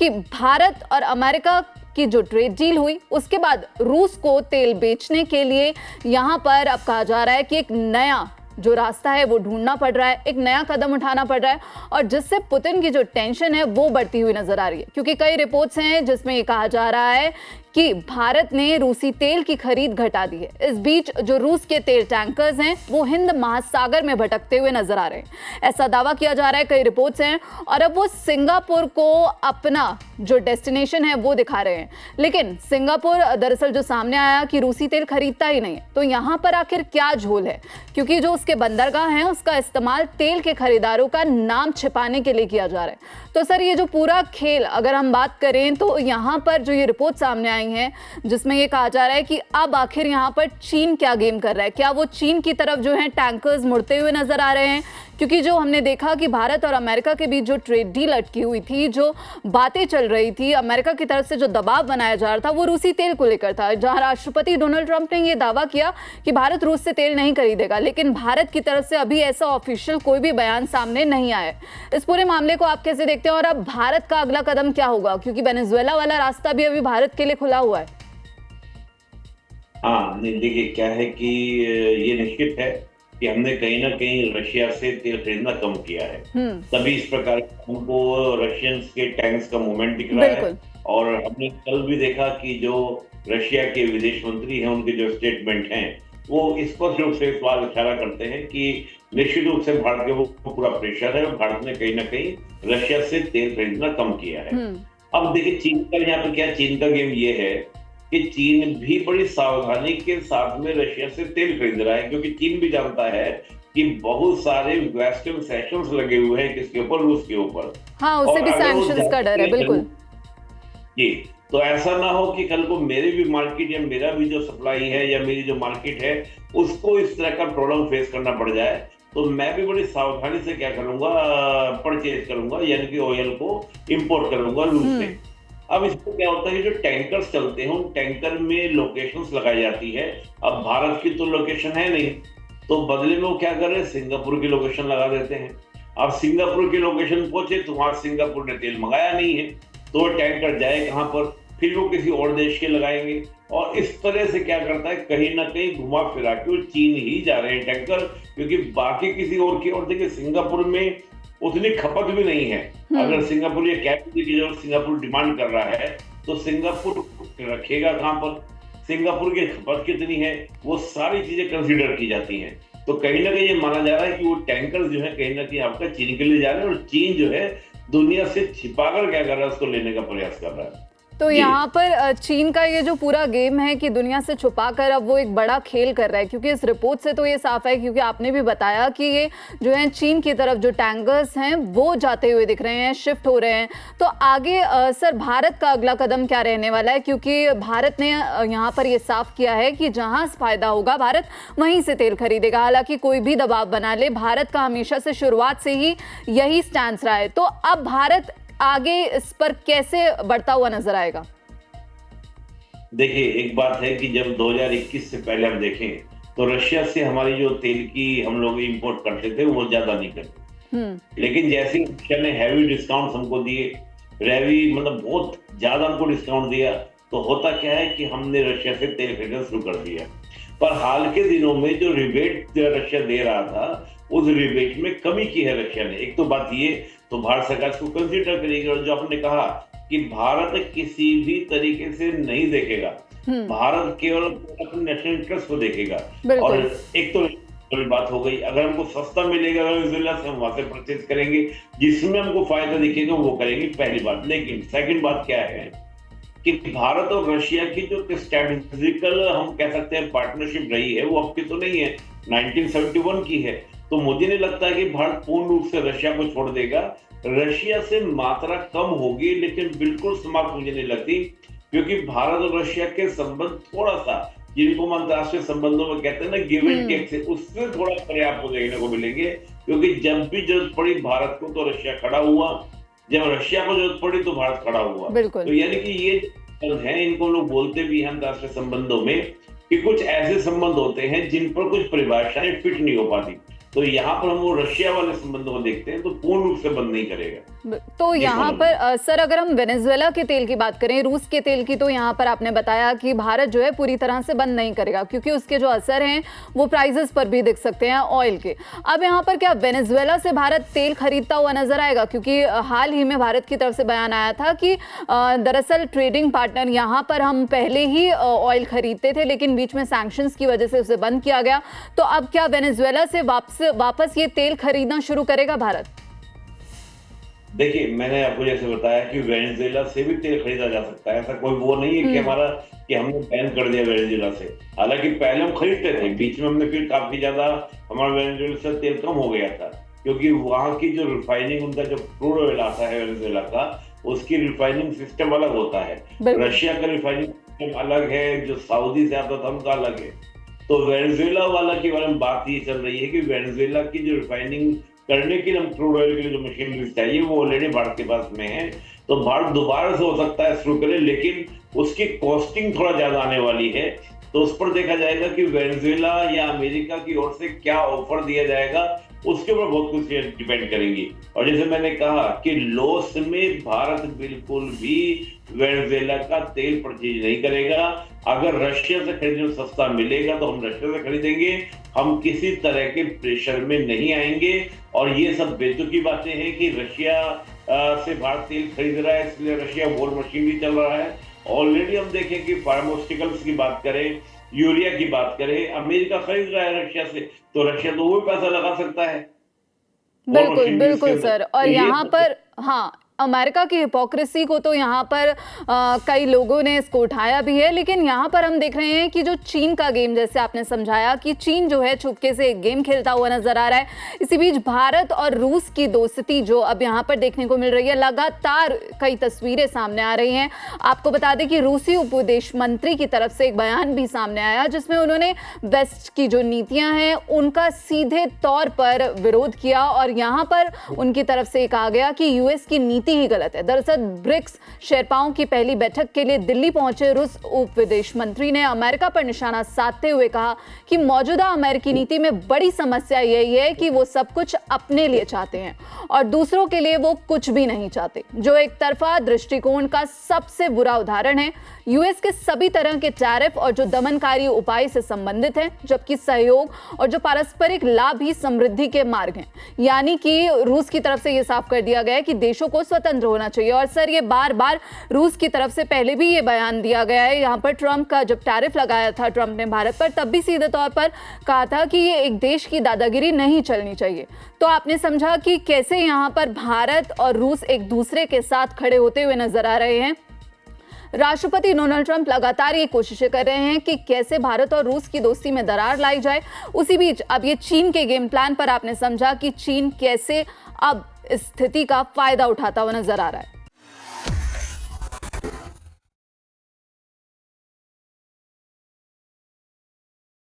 कि भारत और अमेरिका की जो ट्रेड डील हुई उसके बाद रूस को तेल बेचने के लिए यहाँ पर अब कहा जा रहा है कि एक नया जो रास्ता है वो ढूंढना पड़ रहा है, एक नया कदम उठाना पड़ रहा है, और जिससे पुतिन की जो टेंशन है वो बढ़ती हुई नजर आ रही है। क्योंकि कई रिपोर्ट्स हैं जिसमें ये कहा जा रहा है कि भारत ने रूसी तेल की खरीद घटा दी है। इस बीच जो रूस के तेल टैंकर्स हैं वो हिंद महासागर में भटकते हुए नजर आ रहे हैं, ऐसा दावा किया जा रहा है, कई रिपोर्ट्स हैं, और अब वो सिंगापुर को अपना जो डेस्टिनेशन है वो दिखा रहे हैं। लेकिन सिंगापुर दरअसल जो सामने आया कि रूसी तेल खरीदता ही नहीं है, तो यहाँ पर आखिर क्या झोल है? क्योंकि जो उसके बंदरगाह हैं उसका इस्तेमाल तेल के खरीदारों का नाम छिपाने के लिए किया जा रहा है। तो सर, ये जो पूरा खेल अगर हम बात करें तो यहाँ पर जो ये रिपोर्ट सामने आई है जिसमें ये कहा जा रहा है कि अब आखिर यहाँ पर चीन क्या गेम कर रहा है, क्या वो चीन की तरफ जो है टैंकर्स मुड़ते हुए नजर आ रहे हैं? क्योंकि जो हमने देखा कि भारत और अमेरिका के बीच जो ट्रेड डील अटकी हुई थी, जो बातें चल रही थी, अमेरिका की तरफ से जो दबाव बनाया जा रहा था वो रूसी तेल को लेकर था, जहां राष्ट्रपति डोनाल्ड ट्रंप ने ये दावा किया कि भारत रूस से तेल नहीं खरीदेगा। लेकिन भारत की तरफ से अभी ऐसा ऑफिशियल कोई भी बयान सामने नहीं आया। इस पूरे मामले को आप कैसे देखते हैं और अब भारत का अगला कदम क्या होगा? क्योंकि वेनेजुएला वाला रास्ता भी अभी भारत के लिए खुला हुआ है। हाँ, नहीं, देखिए क्या है कि ये निश्चित है कि हमने कहीं ना कहीं रशिया से तेल खरीदना कम किया है, तभी इस प्रकार हमको रशियंस के टैंक्स का मूवमेंट दिख रहा है। और हमने कल भी देखा कि जो रशिया के विदेश मंत्री हैं उनके जो स्टेटमेंट हैं वो स्पष्ट रूप से इस बात इशारा करते हैं कि निश्चित रूप से भारत के वो पूरा प्रेशर है और भारत ने कहीं ना कहीं रशिया से तेल खरीदना कम किया है। अब देखिए चीन का यहाँ पर क्या, चीन का गेम ये है कि चीन भी बड़ी सावधानी के साथ में रशिया से तेल खरीद रहा है, क्योंकि चीन भी जानता है कि बहुत सारे वेस्टर्न सैंक्शंस लगे हुए हैं किसके ऊपर, रूस के ऊपर। हाँ, उससे भी सैंक्शंस का डर है। बिल्कुल जी, तो ऐसा ना हो कि कल को मेरी भी मार्केट या मेरा भी जो सप्लाई है या मेरी जो मार्केट है उसको इस तरह का प्रॉब्लम फेस करना पड़ जाए। तो मैं भी बड़ी सावधानी से क्या करूंगा, परचेज करूंगा, यानी कि ऑयल को इंपोर्ट करूंगा रूस से। अब इसमें क्या होता है, जो टैंकर्स चलते हैं उन टैंकर में लोकेशंस लगाई जाती है। अब भारत की तो लोकेशन है नहीं, तो बदले में वो क्या कर रहे हैं, सिंगापुर की लोकेशन लगा देते हैं। अब सिंगापुर की लोकेशन पहुंचे तो वहां सिंगापुर ने तेल मंगाया नहीं है, तो वो टैंकर जाए कहां पर, फिर वो किसी और देश के लगाएंगे। और इस तरह से क्या करता है, कहीं ना कहीं घुमा फिरा के वो चीन ही जा रहे हैं टैंकर, क्योंकि बाकी किसी और की ओर देखिए सिंगापुर में उतनी खपत भी नहीं है। अगर सिंगापुर ये कैपेसिटी की जो सिंगापुर डिमांड कर रहा है तो सिंगापुर रखेगा कहां पर, सिंगापुर की खपत कितनी है, वो सारी चीजें कंसीडर की जाती हैं। तो कहीं ना कहीं ये माना जा रहा है कि वो टैंकर जो है कहीं ना कहीं आपका चीन के लिए जा रहे हैं, और चीन जो है दुनिया से छिपाकर क्या कर रहा है, उसको लेने का प्रयास कर रहा है। तो यहाँ पर चीन का ये जो पूरा गेम है कि दुनिया से छुपाकर अब वो एक बड़ा खेल कर रहा है, क्योंकि इस रिपोर्ट से तो ये साफ है, क्योंकि आपने भी बताया कि ये जो है चीन की तरफ जो टैंकर्स हैं वो जाते हुए दिख रहे हैं, शिफ्ट हो रहे हैं। तो आगे सर भारत का अगला कदम क्या रहने वाला है? क्योंकि भारत ने यहाँ पर ये साफ किया है कि जहाँ फायदा होगा भारत वहीं से तेल खरीदेगा। हालांकि कोई भी दबाव बना ले, भारत का हमेशा से शुरुआत से ही यही स्टैंड रहा है। तो अब भारत आगे इस पर कैसे बढ़ता हुआ नजर आएगा? देखिए एक बात है कि जब 2021 से पहले हम देखें तो रशिया से हमारी जो तेल की हम लोग इंपोर्ट करते थे वो ज्यादा नहीं करते, लेकिन जैसे रशिया ने हैवी डिस्काउंट हमको दिए, मतलब बहुत ज्यादा हमको डिस्काउंट दिया, तो होता क्या है कि हमने रशिया से तेल खरीदना शुरू कर दिया। पर हाल के दिनों में जो रिबेट रशिया दे रहा था उस रिबेट में कमी की है रशिया ने। एक तो बात ये, तो भारत सरकार इसको कंसीडर करेगी, और जो आपने कहा कि भारत किसी भी तरीके से नहीं देखेगा, भारत केवल अपने नेशनल इंटरेस्ट को देखेगा। और एक तो बात हो गई, अगर हमको सस्ता मिलेगा वेनेजुएला से हम वहां से परचेज करेंगे, जिसमें हमको फायदा दिखेगा वो करेंगे, पहली बात। लेकिन सेकंड बात क्या है कि भारत और रशिया की जो स्ट्रेटेजिकल हम कह सकते हैं पार्टनरशिप रही है वो अब की तो नहीं है, 1971 की है। तो मुझे नहीं लगता कि भारत पूर्ण रूप से रशिया को छोड़ देगा। रशिया से मात्रा कम होगी लेकिन बिल्कुल समाप्त मुझे नहीं लगती, क्योंकि भारत और रशिया के संबंध थोड़ा सा, जिनको हम अंतरराष्ट्रीय संबंधों में कहते हैं ना गिव एंड टेक से, उससे थोड़ा पर्याप्त को देखने को मिलेंगे। क्योंकि जब भी जरूरत पड़ी भारत को तो रशिया खड़ा हुआ, जब रशिया को जरूरत पड़ी तो भारत खड़ा हुआ। तो यानी कि ये है, इनको लोग बोलते भी हैं अंतरराष्ट्रीय संबंधों में कि कुछ ऐसे संबंध होते हैं जिन पर कुछ परिभाषाएं फिट नहीं हो पाती। तो यहाँ पर हम वो रशिया वाले संबंधों को देखते हैं तो पूर्ण रूप से बंद नहीं करेगा। तो यहाँ पर सर अगर हम वेनेजुएला के तेल की बात करें, रूस के तेल की, तो यहाँ पर आपने बताया कि भारत जो है पूरी तरह से बंद नहीं करेगा क्योंकि उसके जो असर हैं वो प्राइसेस पर भी दिख सकते हैं ऑयल के। अब यहाँ पर क्या वेनेजुएला से भारत तेल खरीदता हुआ नजर आएगा? क्योंकि हाल ही में भारत की तरफ से बयान आया था कि दरअसल ट्रेडिंग पार्टनर यहाँ पर हम पहले ही ऑयल खरीदते थे लेकिन बीच में सैंक्शंस की वजह से उसे बंद किया गया। तो अब क्या वेनेजुएला से वापस ये तेल खरीदना शुरू करेगा भारत? देखिए, मैंने आपको जैसे बताया कि वेनेजुएला से भी तेल खरीदा जा सकता है। ऐसा कोई वो नहीं है कि हमने बैन कर दिया वेनेजुएला से। हालांकि पहले हम खरीदते थे, बीच में हमने फिर काफी ज्यादा हमारा वेनेजुएला से तेल कम हो गया था क्योंकि वहां की जो रिफाइनिंग, उनका जो क्रूड ऑयल आता है वेनेजुएला का, उसकी रिफाइनिंग सिस्टम अलग होता है। रशिया का रिफाइनिंग सिस्टम अलग है, जो सऊदी से आता था उनका अलग है। तो वेनेजुएला वाला के बारे में बात ये चल रही है कि वेनेजुएला की जो रिफाइनिंग करने के लिए हम क्रूड ऑयल के लिए जो मशीनरी चाहिए वो ऑलरेडी भारत के पास में है। तो भारत दोबारा से हो सकता है शुरू करे, लेकिन उसकी कॉस्टिंग थोड़ा ज्यादा आने वाली है। तो उस पर देखा जाएगा कि वेनेजुएला या अमेरिका की ओर से क्या ऑफर दिया जाएगा, उसके ऊपर बहुत कुछ डिपेंड करेंगी। और जैसे मैंने कहा कि लॉस में भारत बिल्कुल भी वेनेजुएला का तेल परचेज नहीं करेगा। अगर रशिया से खरीदने सस्ता मिलेगा तो हम रशिया से खरीदेंगे, हम किसी तरह के प्रेशर में नहीं आएंगे। और ये सब बेतुकी बातें हैं कि रशिया से भारत तेल खरीद रहा है इसलिए रशिया वॉर मशीन भी चल रहा है। ऑलरेडी हम देखें कि फार्मास्यूटिकल्स की बात करें, यूरिया की बात करें, अमेरिका खरीद रहा है रशिया से, तो रशिया तो वो भी पैसा लगा सकता है। बिल्कुल बिल्कुल सर। और यहाँ पर हाँ, अमेरिका की हिपोक्रेसी को तो यहाँ पर कई लोगों ने इसको उठाया भी है, लेकिन यहाँ पर हम देख रहे हैं कि जो चीन का गेम, जैसे आपने समझाया कि चीन जो है छुपके से एक गेम खेलता हुआ नजर आ रहा है। इसी बीच भारत और रूस की दोस्ती जो अब यहाँ पर देखने को मिल रही है, लगातार कई तस्वीरें सामने आ रही हैं। आपको बता दें कि रूसी उप विदेश मंत्री की तरफ से एक बयान भी सामने आया जिसमें उन्होंने वेस्ट की जो नीतियां हैं उनका सीधे तौर पर विरोध किया और यहाँ पर उनकी तरफ से कहा गया कि यूएस की नीति ही गलत है। दरअसल ब्रिक्स शेरपाओं की पहली बैठक के लिए दिल्ली पहुंचे रूस उप विदेश मंत्री ने अमेरिका पर निशाना साधते हुए कहा कि मौजूदा अमेरिकी नीति में बड़ी समस्या यही है कि वो सब कुछ अपने लिए चाहते हैं और दूसरों के लिए वो कुछ भी नहीं चाहते, जो एक तरफा दृष्टिकोण का सबसे बुरा उदाहरण है। यूएस के सभी तरह के टैरिफ और जो दमनकारी उपाय से संबंधित हैं, जबकि सहयोग और जो पारस्परिक लाभ ही समृद्धि के मार्ग हैं। यानी कि रूस की तरफ से ये साफ कर दिया गया है कि देशों को स्वतंत्र होना चाहिए। और सर, ये बार बार रूस की तरफ से पहले भी ये बयान दिया गया है। यहाँ पर ट्रंप का जब टैरिफ लगाया था ट्रंप ने भारत पर, तब भी सीधे तौर पर कहा था कि ये एक देश की दादागिरी नहीं चलनी चाहिए। तो आपने समझा कि कैसे यहाँ पर भारत और रूस एक दूसरे के साथ खड़े होते हुए नजर आ रहे हैं। राष्ट्रपति डोनाल्ड ट्रंप लगातार ये कोशिशें कर रहे हैं कि कैसे भारत और रूस की दोस्ती में दरार लाई जाए। उसी बीच अब ये चीन के गेम प्लान पर आपने समझा कि चीन कैसे अब इस स्थिति का फायदा उठाता हुआ नजर आ रहा है।